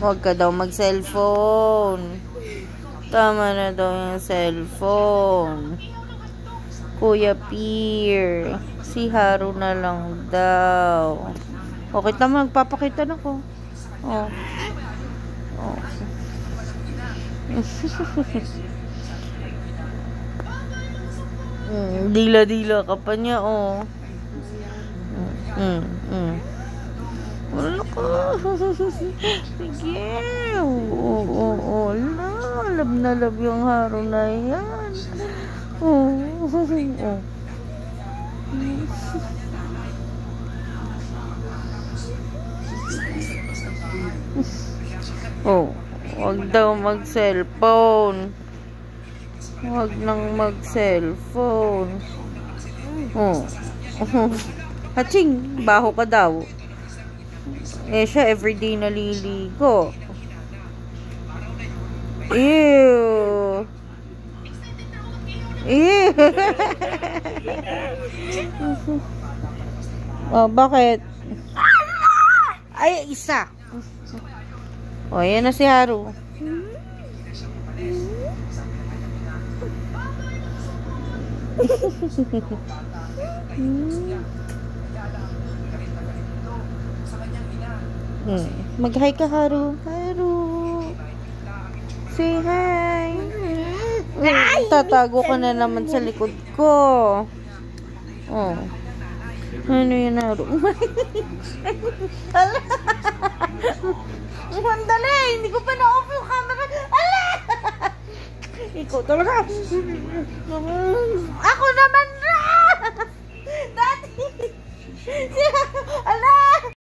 Huwag ka daw mag-cellphone. Tama na daw yung cellphone. Kuya Pier. Si Haru na lang daw. Okay, tama. Magpapakita na ko. Oh. Oh. Dila-dila ka pa niya, oh. Wala ka. Sige. Oo. Love na love yung Haru na yan. Oh. Oh, wag daw mag-cellphone. Wag nang mag-cellphone. Oh. Haching, baho ka daw. Eh, siya everyday naliligo. Ew. Ew. Oh, bakit? Ay, isa. Oh, yan na si Haru. Mag-hi ka, Haru. Haru. Say hi. Tatago ka na naman sa likod ko. Oh. Ano yun, Haru? Mandali, hindi ko pa na-off yung camera. Ala! Ikaw talaga. Ako naman